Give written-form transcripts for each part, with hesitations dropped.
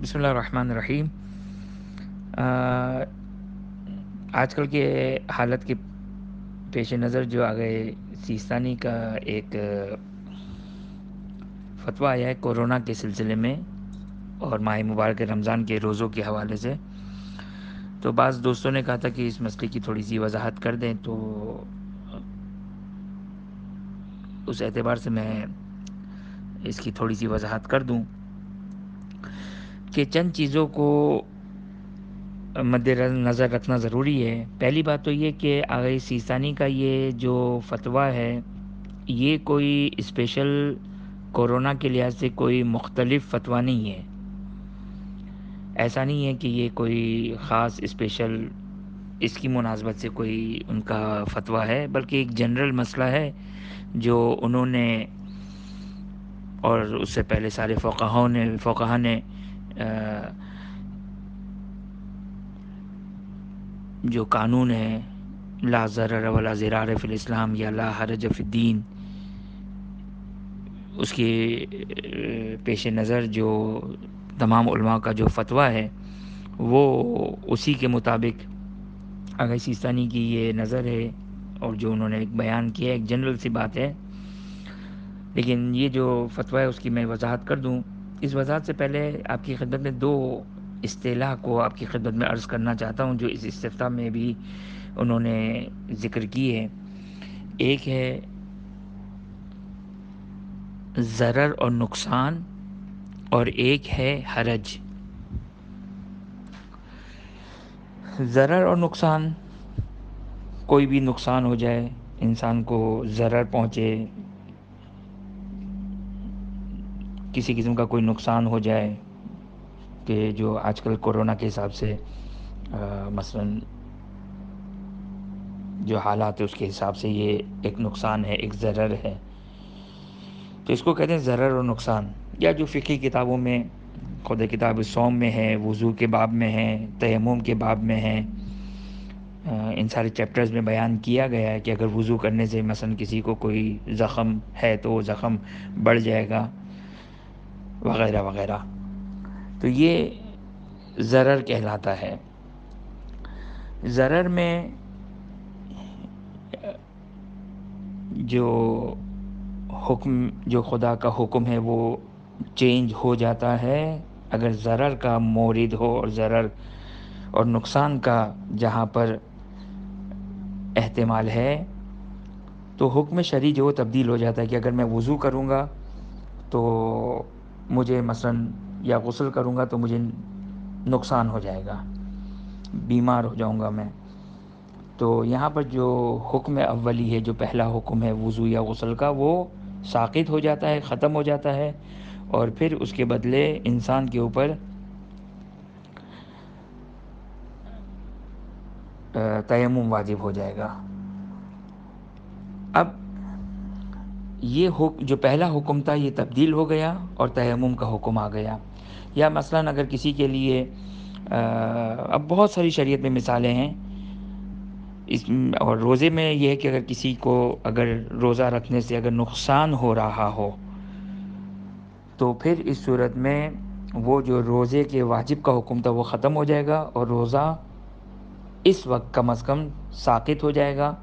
بسم اللہ الرحمن الرحیم۔ آج کل کے حالت کے پیش نظر جو آگئے سیستانی کا ایک فتویٰ آیا ہے کورونا کے سلسلے میں اور ماہ مبارک رمضان کے روزوں کے حوالے سے، تو بعض دوستوں نے کہا تھا کہ اس مسئلے کی تھوڑی سی وضاحت کر دیں، تو اس اعتبار سے میں اس کی تھوڑی سی وضاحت کر دوں کہ چند چیزوں کو مد نظر رکھنا ضروری ہے۔ پہلی بات تو یہ کہ آغا سیستانی کا یہ جو فتویٰ ہے یہ کوئی اسپیشل کورونا کے لحاظ سے کوئی مختلف فتویٰ نہیں ہے۔ ایسا نہیں ہے کہ یہ کوئی خاص اسپیشل اس کی مناسبت سے کوئی ان کا فتویٰ ہے، بلکہ ایک جنرل مسئلہ ہے جو انہوں نے اور اس سے پہلے سارے فقہا نے جو قانون ہے لا ضرر ولا ضرار فی الاسلام یا لا حرج فی الدین، اس کے پیش نظر جو تمام علماء کا جو فتویٰ ہے وہ اسی کے مطابق آغا سیستانی کی یہ نظر ہے، اور جو انہوں نے ایک بیان کیا ایک جنرل سی بات ہے، لیکن یہ جو فتویٰ ہے اس کی میں وضاحت کر دوں۔ اس وضاحت سے پہلے آپ کی خدمت میں دو اصطلاح کو آپ کی خدمت میں عرض کرنا چاہتا ہوں جو اس استفتاء میں بھی انہوں نے ذکر کی ہے۔ ایک ہے ضرر اور نقصان، اور ایک ہے حرج۔ ضرر اور نقصان، کوئی بھی نقصان ہو جائے، انسان کو ضرر پہنچے، کسی قسم کا کوئی نقصان ہو جائے، کہ جو آج کل کورونا کے حساب سے مثلاً جو حالات ہے اس کے حساب سے یہ ایک نقصان ہے، ایک ضرر ہے، تو اس کو کہتے ہیں ضرر اور نقصان۔ یا جو فقہی کتابوں میں خود کتاب صوم میں ہے، وضو کے باب میں ہے، تیمم کے باب میں ہے، ان سارے چیپٹرز میں بیان کیا گیا ہے کہ اگر وضو کرنے سے مثلا کسی کو کوئی زخم ہے تو وہ زخم بڑھ جائے گا وغیرہ وغیرہ، تو یہ ضرر کہلاتا ہے۔ ضرر میں جو حکم، جو خدا کا حکم ہے وہ چینج ہو جاتا ہے اگر ضرر کا مورد ہو، اور ضرر اور نقصان کا جہاں پر احتمال ہے تو حکم شرعی جو تبدیل ہو جاتا ہے کہ اگر میں وضو کروں گا تو مجھے مثلاً یا غسل کروں گا تو مجھے نقصان ہو جائے گا، بیمار ہو جاؤں گا میں، تو یہاں پر جو حکم اولی ہے، جو پہلا حکم ہے وضو یا غسل کا، وہ ساقط ہو جاتا ہے، ختم ہو جاتا ہے، اور پھر اس کے بدلے انسان کے اوپر تیمم واجب ہو جائے گا۔ اب یہ جو پہلا حکم تھا یہ تبدیل ہو گیا اور تیمم کا حکم آ گیا۔ یا مثلاً اگر کسی کے لیے اب بہت ساری شریعت میں مثالیں ہیں اور روزے میں یہ ہے کہ اگر کسی کو اگر روزہ رکھنے سے اگر نقصان ہو رہا ہو تو پھر اس صورت میں وہ جو روزے کے واجب کا حکم تھا وہ ختم ہو جائے گا، اور روزہ اس وقت کم از کم ساقط ہو جائے گا۔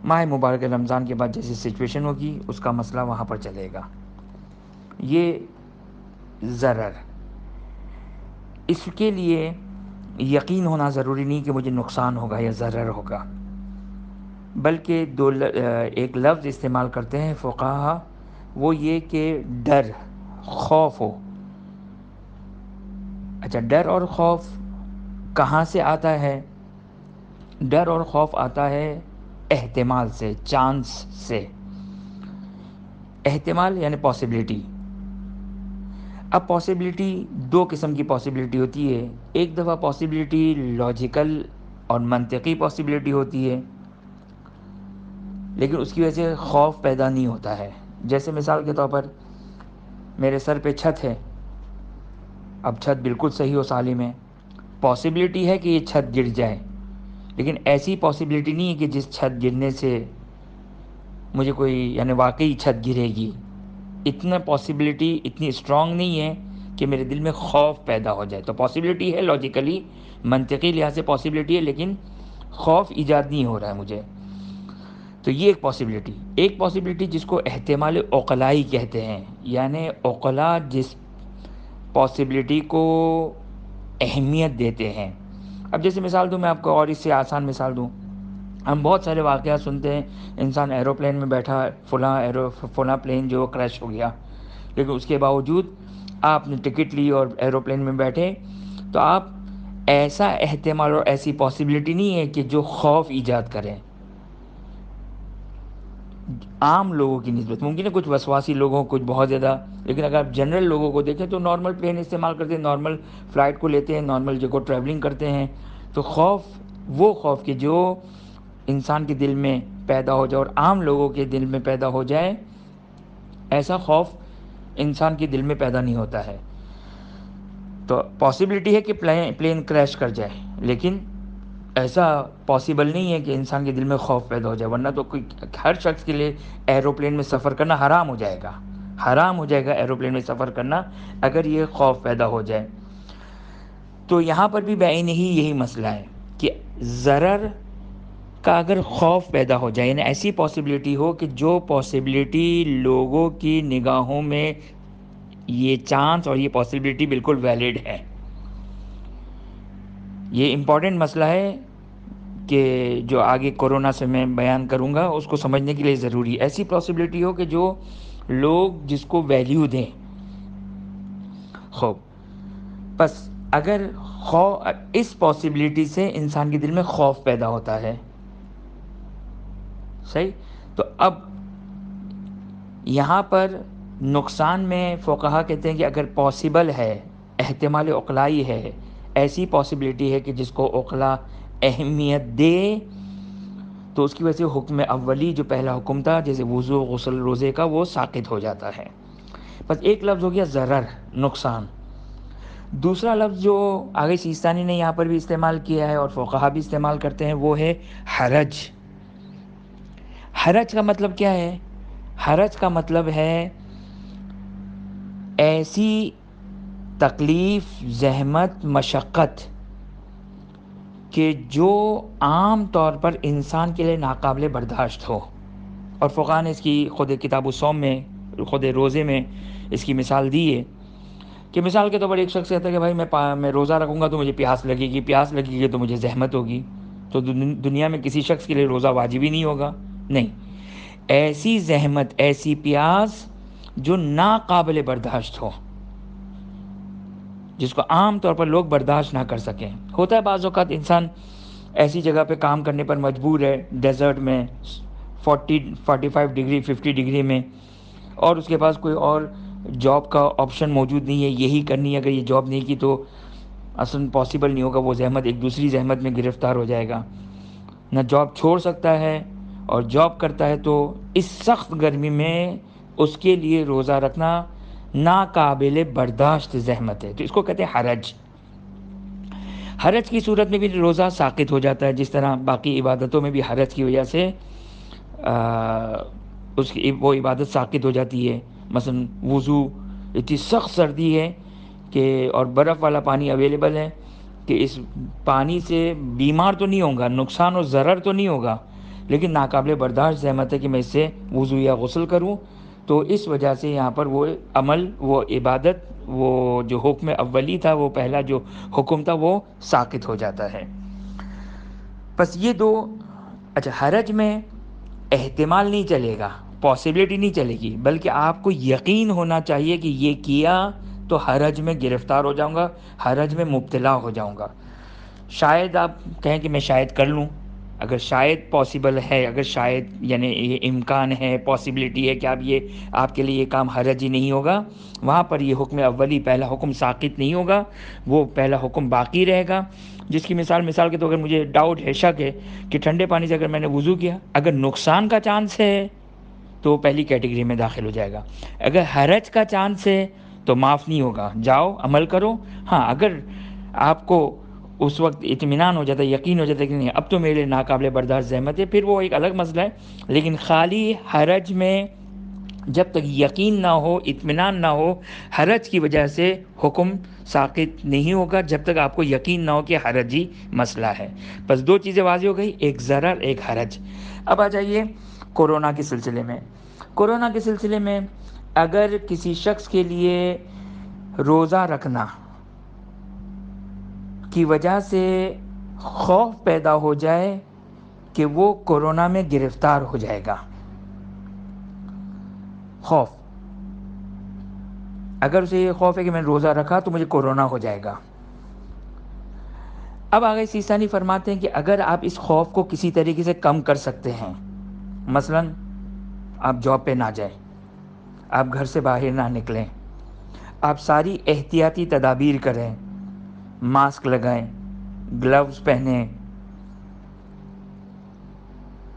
ماہ مبارک رمضان کے بعد جیسی سچویشن ہوگی اس کا مسئلہ وہاں پر چلے گا۔ یہ ضرر، اس کے لیے یقین ہونا ضروری نہیں کہ مجھے نقصان ہوگا یا ضرر ہوگا، بلکہ ایک لفظ استعمال کرتے ہیں فقہا، وہ یہ کہ ڈر، خوف ہو۔ اچھا، ڈر اور خوف کہاں سے آتا ہے؟ ڈر اور خوف آتا ہے احتمال سے، چانس سے۔ احتمال یعنی پاسبلٹی۔ اب پاسبلٹی دو قسم کی پاسبلٹی ہوتی ہے۔ ایک دفعہ پاسبلٹی لاجیکل اور منطقی پاسبلٹی ہوتی ہے، لیکن اس کی وجہ سے خوف پیدا نہیں ہوتا ہے۔ جیسے مثال کے طور پر میرے سر پہ چھت ہے، اب چھت بالکل صحیح و سالم ہے، پاسبلٹی ہے کہ یہ چھت گر جائے، لیکن ایسی پاسبلٹی نہیں ہے کہ جس چھت گرنے سے مجھے کوئی یعنی واقعی چھت گرے گی، اتنا پاسبلٹی اتنی اسٹرانگ نہیں ہے کہ میرے دل میں خوف پیدا ہو جائے. تو پاسبلٹی ہے، لاجیکلی منطقی لحاظ سے پاسبلٹی ہے، لیکن خوف ایجاد نہیں ہو رہا ہے مجھے. تو یہ ایک پاسبلٹی. ایک پاسبلٹی جس کو احتمال عقلائی کہتے ہیں، یعنی عقلا جس پاسبلٹی کو اہمیت دیتے ہیں. اب جیسے مثال دوں میں آپ کو، اور اس سے آسان مثال دوں. ہم بہت سارے واقعات سنتے ہیں، انسان ایروپلین میں بیٹھا، فلاں پلین جو کریش ہو گیا، لیکن اس کے باوجود آپ نے ٹکٹ لی اور ایروپلین میں بیٹھے، تو آپ ایسا احتمال اور ایسی پاسبلٹی نہیں ہے کہ جو خوف ایجاد کریں. عام لوگوں کی نسبت ممکن ہے کچھ وسواسی لوگوں، کچھ بہت زیادہ، لیکن اگر آپ جنرل لوگوں کو دیکھیں تو نارمل پلین استعمال کرتے ہیں، نارمل فلائٹ کو لیتے ہیں، نارمل جگہ ٹریولنگ کرتے ہیں. تو خوف، وہ خوف کہ جو انسان کے دل میں پیدا ہو جائے اور عام لوگوں کے دل میں پیدا ہو جائے، ایسا خوف انسان کے دل میں پیدا نہیں ہوتا ہے. تو پاسبلٹی ہے کہ پلین کریش کر جائے، لیکن ایسا پاسبل نہیں ہے کہ انسان کے دل میں خوف پیدا ہو جائے، ورنہ تو ہر شخص کے لیے ایروپلین میں سفر کرنا حرام ہو جائے گا. حرام ہو جائے گا ایروپلین میں سفر کرنا اگر یہ خوف پیدا ہو جائے. تو یہاں پر بھی بعین ہی یہی مسئلہ ہے کہ ضرر کا اگر خوف پیدا ہو جائے، یعنی ایسی پاسبلٹی ہو کہ جو پاسبلٹی لوگوں کی نگاہوں میں یہ چانس اور یہ پاسبلٹی بالکل ویلڈ ہے. یہ امپورٹنٹ مسئلہ ہے کہ جو آگے کورونا سے میں بیان کروں گا اس کو سمجھنے کے لیے ضروری. ایسی پاسبلٹی ہو کہ جو لوگ جس کو ویلیو دیں. خوب، بس اگر اس پاسبلٹی سے انسان کے دل میں خوف پیدا ہوتا ہے، صحیح. تو اب یہاں پر نقصان میں فقہا کہتے ہیں کہ اگر پاسبل ہے، احتمال عقلائی ہے، ایسی پاسبلٹی ہے کہ جس کو عقلا اہمیت دے، تو اس کی وجہ سے حکم اولی جو پہلا حکم تھا جیسے وضو، غسل، روزے کا، وہ ساقط ہو جاتا ہے. بس ایک لفظ ہو گیا ضرر، نقصان. دوسرا لفظ جو آگے سیستانی نے یہاں پر بھی استعمال کیا ہے اور فقہا بھی استعمال کرتے ہیں، وہ ہے حرج. حرج کا مطلب کیا ہے؟ حرج کا مطلب ہے ایسی تکلیف، زحمت، مشقت کہ جو عام طور پر انسان کے لیے ناقابل برداشت ہو. اور فقہا نے اس کی خود کتاب الصوم میں، خود روزے میں اس کی مثال دی ہے کہ مثال کے طور پر ایک شخص کہتا ہے کہ بھائی میں روزہ رکھوں گا تو مجھے پیاس لگے گی تو مجھے زحمت ہوگی. تو دنیا میں کسی شخص کے لیے روزہ واجب ہی نہیں ہوگا؟ نہیں. ایسی زحمت، ایسی پیاس جو ناقابل برداشت ہو، جس کو عام طور پر لوگ برداشت نہ کر سکیں. ہوتا ہے بعض اوقات انسان ایسی جگہ پہ کام کرنے پر مجبور ہے، ڈیزرٹ میں 45 ڈگری 50 ڈگری میں، اور اس کے پاس کوئی اور جاب کا آپشن موجود نہیں ہے، یہی کرنی ہے. اگر یہ جاب نہیں کی تو اصلا پاسبل نہیں ہوگا، وہ زحمت ایک دوسری زحمت میں گرفتار ہو جائے گا. نہ جاب چھوڑ سکتا ہے، اور جاب کرتا ہے تو اس سخت گرمی میں اس کے لیے روزہ رکھنا ناقابل برداشت زحمت ہے. تو اس کو کہتے ہیں حرج. حرج کی صورت میں بھی روزہ ساقط ہو جاتا ہے، جس طرح باقی عبادتوں میں بھی حرج کی وجہ سے اس کی وہ عبادت ساقط ہو جاتی ہے. مثلا وضو، اتنی سخت سردی ہے کہ اور برف والا پانی اویلیبل ہے کہ اس پانی سے بیمار تو نہیں ہوگا، نقصان اور ضرر تو نہیں ہوگا، لیکن ناقابل برداشت زحمت ہے کہ میں اس سے وضو یا غسل کروں. تو اس وجہ سے یہاں پر وہ عمل، وہ عبادت، وہ جو حکم اولی تھا، وہ پہلا جو حکم تھا، وہ ساقط ہو جاتا ہے. بس یہ دو. اچھا، حرج میں احتمال نہیں چلے گا، پاسبلٹی نہیں چلے گی، بلکہ آپ کو یقین ہونا چاہیے کہ یہ کیا تو حرج میں گرفتار ہو جاؤں گا، حرج میں مبتلا ہو جاؤں گا. شاید آپ کہیں کہ میں شاید کر لوں. اگر شاید پاسبل ہے، اگر شاید یعنی یہ امکان ہے، پاسبلٹی ہے کہ آپ کے لیے یہ کام حرج ہی نہیں ہوگا، وہاں پر یہ حکم اولی، پہلا حکم ساقط نہیں ہوگا، وہ پہلا حکم باقی رہے گا. جس کی مثال کے تو اگر مجھے ڈاؤٹ ہے، شک ہے کہ ٹھنڈے پانی سے اگر میں نے وضو کیا، اگر نقصان کا چانس ہے تو پہلی کیٹیگری میں داخل ہو جائے گا. اگر حرج کا چانس ہے تو معاف نہیں ہوگا، جاؤ عمل کرو. ہاں، اگر آپ کو اس وقت اطمینان ہو جاتا ہے، یقین ہو جاتا ہے کہ نہیں اب تو میرے ناقابل برداشت زحمت ہے، پھر وہ ایک الگ مسئلہ ہے. لیکن خالی حرج میں جب تک یقین نہ ہو، اطمینان نہ ہو، حرج کی وجہ سے حکم ساقط نہیں ہوگا جب تک آپ کو یقین نہ ہو کہ حرجی مسئلہ ہے۔ بس دو چیزیں واضح ہو گئی، ایک ضرر، ایک حرج۔ اب آ جائیے کورونا کے سلسلے میں۔ کورونا کے سلسلے میں اگر کسی شخص کے لیے روزہ رکھنا کی وجہ سے خوف پیدا ہو جائے کہ وہ کورونا میں گرفتار ہو جائے گا، خوف، اگر اسے یہ خوف ہے کہ میں نے روزہ رکھا تو مجھے کورونا ہو جائے گا۔ اب آگے سیستانی فرماتے ہیں کہ اگر آپ اس خوف کو کسی طریقے سے کم کر سکتے ہیں، مثلا آپ جاب پہ نہ جائیں، آپ گھر سے باہر نہ نکلیں، آپ ساری احتیاطی تدابیر کریں، ماسک لگائیں، گلوز پہنیں،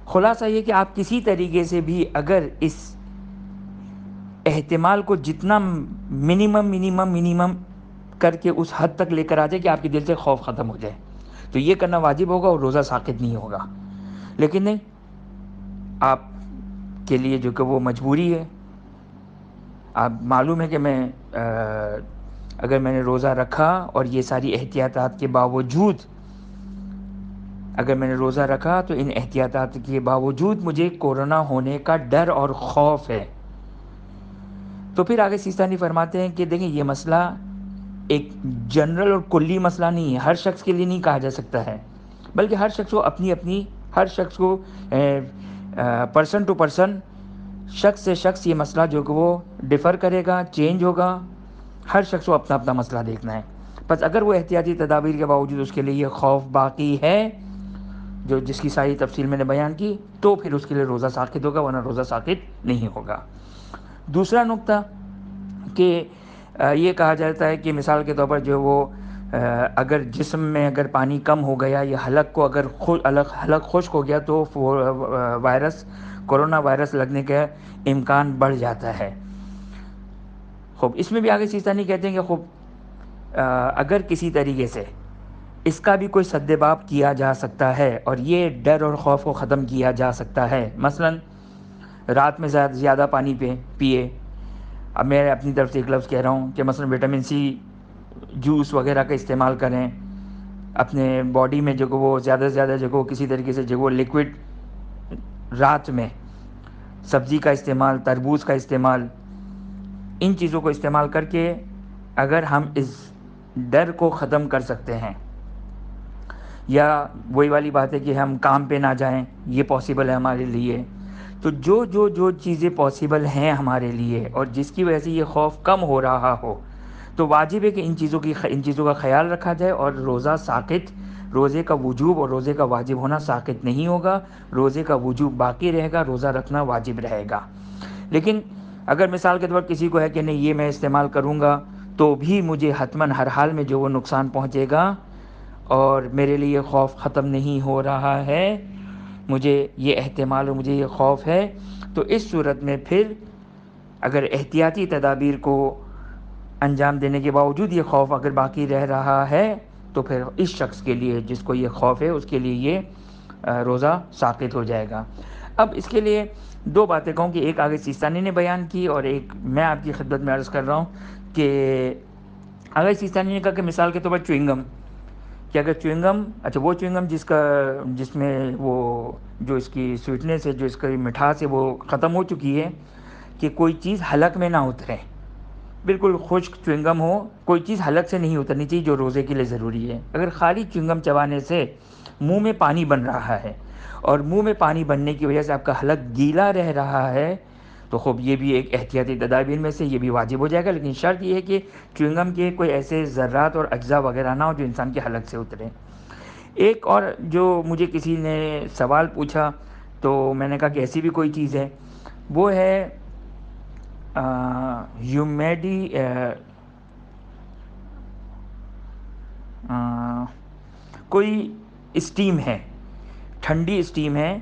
خلاصہ یہ کہ آپ کسی طریقے سے بھی اگر اس احتمال کو جتنا منیمم کر کے اس حد تک لے کر آ جائے کہ آپ کے دل سے خوف ختم ہو جائے، تو یہ کرنا واجب ہوگا اور روزہ ساقط نہیں ہوگا۔ لیکن نہیں، آپ کے لیے جو کہ وہ مجبوری ہے، آپ معلوم ہے کہ میں اگر میں نے روزہ رکھا اور یہ ساری احتیاطات کے باوجود اگر میں نے روزہ رکھا تو ان احتیاطات کے باوجود مجھے کورونا ہونے کا ڈر اور خوف ہے، تو پھر آگے سیستانی فرماتے ہیں کہ دیکھیں یہ مسئلہ ایک جنرل اور کلی مسئلہ نہیں ہے، ہر شخص کے لیے نہیں کہا جا سکتا ہے، بلکہ ہر شخص کو ہر شخص کو پرسن ٹو پرسن، شخص سے شخص یہ مسئلہ جو کہ وہ ڈیفر کرے گا، چینج ہوگا، ہر شخص کو اپنا اپنا مسئلہ دیکھنا ہے۔ بس اگر وہ احتیاطی تدابیر کے باوجود اس کے لیے یہ خوف باقی ہے جس کی ساری تفصیل میں نے بیان کی، تو پھر اس کے لیے روزہ ساقط ہوگا، ورنہ روزہ ساقط نہیں ہوگا۔ دوسرا نقطہ کہ یہ کہا جاتا ہے کہ مثال کے طور پر جو وہ اگر جسم میں اگر پانی کم ہو گیا یا حلق کو اگر حلق خشک ہو گیا تو کورونا وائرس لگنے کا امکان بڑھ جاتا ہے۔ خوب اس میں بھی آگے سیستانی کہتے ہیں کہ خوب اگر کسی طریقے سے اس کا بھی کوئی سد باب کیا جا سکتا ہے اور یہ ڈر اور خوف کو ختم کیا جا سکتا ہے، مثلا رات میں زیادہ پانی پیے، اب میں اپنی طرف سے ایک لفظ کہہ رہا ہوں کہ مثلا وٹامن سی جوس وغیرہ کا استعمال کریں، اپنے باڈی میں جو کہ وہ زیادہ سے زیادہ جو کہ وہ کسی طریقے سے جو وہ لیکوڈ رات میں سبزی کا استعمال، تربوز کا استعمال، ان چیزوں کو استعمال کر کے اگر ہم اس ڈر کو ختم کر سکتے ہیں، یا وہی والی بات ہے کہ ہم کام پہ نہ جائیں، یہ پاسبل ہے ہمارے لیے، تو جو چیزیں پاسبل ہیں ہمارے لیے اور جس کی وجہ سے یہ خوف کم ہو رہا ہو، تو واجب ہے کہ ان چیزوں کا خیال رکھا جائے، اور روزے کا وجوب اور روزے کا واجب ہونا ساقط نہیں ہوگا، روزے کا وجوب باقی رہے گا، روزہ رکھنا واجب رہے گا۔ لیکن اگر مثال کے طور پر کسی کو ہے کہ نہیں یہ میں استعمال کروں گا تو بھی مجھے حتماً ہر حال میں جو وہ نقصان پہنچے گا اور میرے لیے خوف ختم نہیں ہو رہا ہے، مجھے یہ احتمال اور مجھے یہ خوف ہے، تو اس صورت میں پھر اگر احتیاطی تدابیر کو انجام دینے کے باوجود یہ خوف اگر باقی رہ رہا ہے تو پھر اس شخص کے لیے جس کو یہ خوف ہے اس کے لیے یہ روزہ ساقط ہو جائے گا۔ اب اس کے لیے دو باتیں کہوں کہ ایک آگے سیستانی نے بیان کی اور ایک میں آپ کی خدمت میں عرض کر رہا ہوں کہ آگے سیستانی نے کہا کہ مثال کے طور پر چوئنگم، کہ اگر چوئنگم وہ چوئنگم جس میں وہ جو اس کی سویٹنس ہے، جو اس کی مٹھاس ہے وہ ختم ہو چکی ہے، کہ کوئی چیز حلق میں نہ اترے، بالکل خشک چوئنگم ہو، کوئی چیز حلق سے نہیں اترنی چاہیے جو روزے کے لیے ضروری ہے۔ اگر خالی چوئنگم چبانے سے منہ میں پانی بن رہا ہے اور منہ میں پانی بننے کی وجہ سے آپ کا حلق گیلا رہ رہا ہے تو خوب یہ بھی ایک احتیاطی تدابیر میں سے یہ بھی واجب ہو جائے گا، لیکن شرط یہ ہے کہ چوئنگم کے کوئی ایسے ذرات اور اجزاء وغیرہ نہ ہو جو انسان کے حلق سے اتریں۔ ایک اور جو مجھے کسی نے سوال پوچھا تو میں نے کہا کہ ایسی بھی کوئی چیز ہے، وہ ہے کوئی اسٹیم ہے، ٹھنڈی اسٹیم ہے،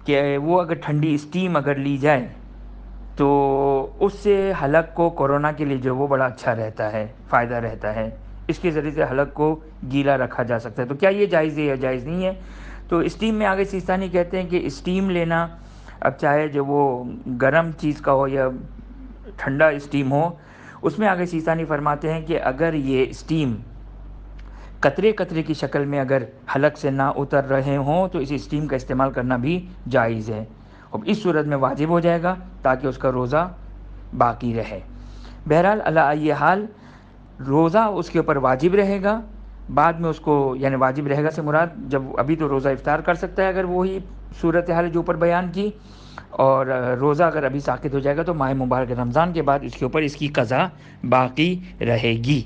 کہ وہ اگر ٹھنڈی اسٹیم اگر لی جائے تو اس سے حلق کو کورونا کے لیے جو وہ بڑا اچھا رہتا ہے، فائدہ رہتا ہے، اس کے ذریعے سے حلق کو گیلا رکھا جا سکتا ہے۔ تو کیا یہ جائز ہے یا جائز نہیں ہے؟ تو اسٹیم میں آگے سیستانی کہتے ہیں کہ اسٹیم لینا، اب چاہے جو وہ گرم چیز کا ہو یا ٹھنڈا اسٹیم ہو، اس میں آگے سیستانی فرماتے ہیں کہ اگر یہ اسٹیم قطرے قطرے کی شکل میں اگر حلق سے نہ اتر رہے ہوں تو اس اسٹیم کا استعمال کرنا بھی جائز ہے، اب اس صورت میں واجب ہو جائے گا تاکہ اس کا روزہ باقی رہے۔ بہرحال علی ای حال روزہ اس کے اوپر واجب رہے گا، بعد میں اس کو یعنی واجب رہے گا سے مراد جب ابھی تو روزہ افطار کر سکتا ہے اگر وہی صورتحال جو اوپر بیان کی، اور روزہ اگر ابھی ساقط ہو جائے گا تو ماہ مبارک رمضان کے بعد اس کے اوپر اس کی قضا باقی رہے گی۔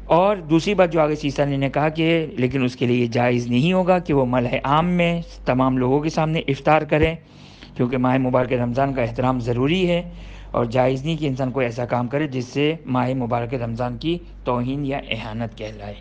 اور دوسری بات جو آگے سیستانی نے کہا کہ لیکن اس کے لیے یہ جائز نہیں ہوگا کہ وہ ملأ عام میں تمام لوگوں کے سامنے افطار کریں، کیونکہ ماہ مبارک رمضان کا احترام ضروری ہے، اور جائز نہیں کہ انسان کوئی ایسا کام کرے جس سے ماہ مبارک رمضان کی توہین یا اہانت کہلائے۔